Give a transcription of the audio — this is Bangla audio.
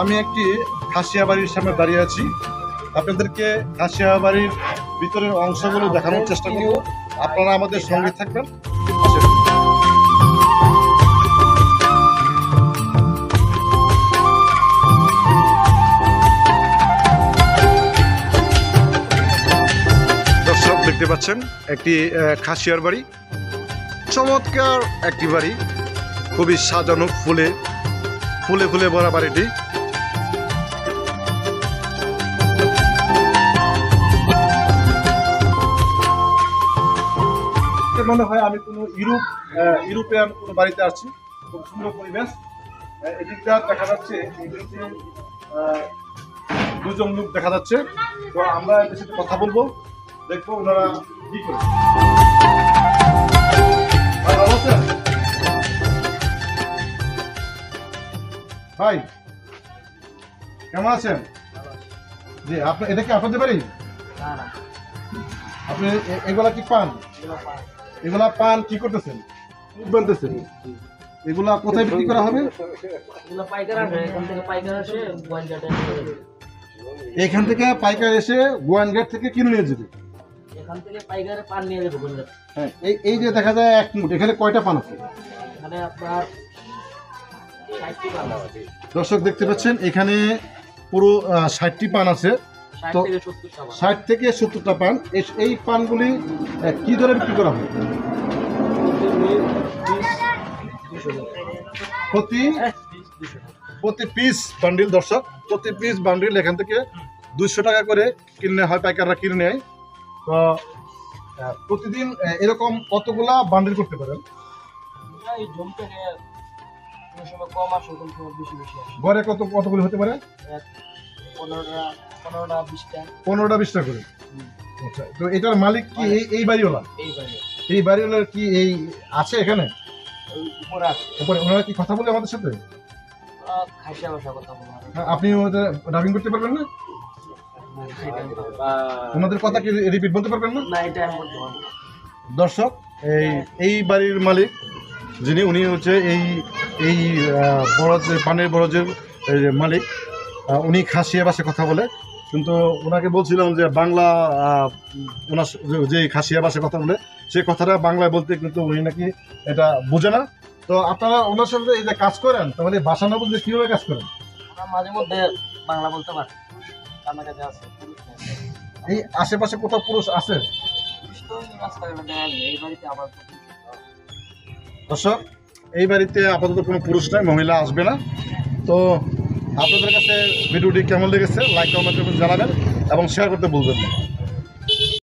আমি একটি খাসিয়া বাড়ির সামনে দাঁড়িয়ে আছি। আপনাদেরকে খাসিয়া বাড়ির ভিতরের অংশগুলো দেখানোর চেষ্টা করব। আপনারা আমাদের সঙ্গে থাকবেন। দর্শক দেখতে পাচ্ছেন একটি খাসিয়ার বাড়ি, চমৎকার একটি বাড়ি, খুবই সাজানো, ফুলে ফুলে ফুলে ভরা বাড়িটি। মনে হয় আমি কোনো ইউরোপিয়ান কোনো বাড়িতে আসছি। খুব সুন্দর পরিবেশ। এদিকটা দেখা যাচ্ছে দুজন লোক দেখা যাচ্ছে। তো আমরা এদের সাথে কথা বলবো, দেখবো ওনারা কি করে। ভাই কেমন আছেন? জি, আপনি এটা কি আপনাদের বাড়ি? আপনি এগুলা কি পান? এগুলা পান কি করতেছেন? বানতেছেন? এগুলা কোথায় বিক্রি করা হবে? এখান থেকে পাইকার এসে গোয়াইনঘাট থেকে কিনে নিয়ে যাবে। এখান থেকে পাইকারে পান নিয়ে যাবে গোয়াইনঘাট। হ্যাঁ, এই যে দেখা যায় এক মুঠ, এখানে কয়টা পান আছে? এখানে আপনার 60টি পান আছে। দর্শক দেখতে পাচ্ছেন এখানে পুরো 60টি পান আছে। 60 থেকে 70টা পান। এই পানগুলি কি দরে বিক্রি করা হয়? প্রতি পিস বান্ডিল। দর্শক প্রতি পিস বান্ডিল এখান থেকে 200 টাকা করে কিনে হয়, পাইকাররা কিনে নেয়। তো প্রতিদিন এরকম কতগুলা বান্ডিল করতে পারেন? গড়ে কতগুলো হতে পারে? 15টা 20টা করে। আচ্ছা, তো এটার মালিক কি এই বাড়িওয়ালা? এই বাড়িওয়ালার কি এই আছে এখানে? উপরে ওনারা কি কথা বলে আমাদের সাথে? আপনি ওদের ড্রাইভিং করতে পারবেন না? ওনাদের কথা কি রিপিট বলতে পারবেন না? দর্শক এই বাড়ির মালিক যিনি, উনি হচ্ছে এই বড়জের পানের বড়জের মালিক। উনি খাসিয়া ভাষায় কথা বলে, কিন্তু ওনাকে বলছিলাম যে বাংলা, ওনার যে খাসিয়া ভাষায় কথা বলে সেই কথাটা বাংলায় বলতে, কিন্তু উনি নাকি এটা বোঝে না। তো আপনারা ওনার সাথে এই যে কাজ করেন, তাহলে ভাষা না বলতে কিভাবে কাজ করেন? মাঝে মধ্যে বাংলা বলতে পারি। এই আশেপাশে কোথাও পুরুষ আছে? দর্শক এই বাড়িতে আপাতত কোনো পুরুষ নাই, মহিলা আসবে না। তো আপনাদের কাছে ভিডিওটি কেমন লেগেছে লাইক কমেন্ট করে জানাবেন এবং শেয়ার করতে ভুলবেন না।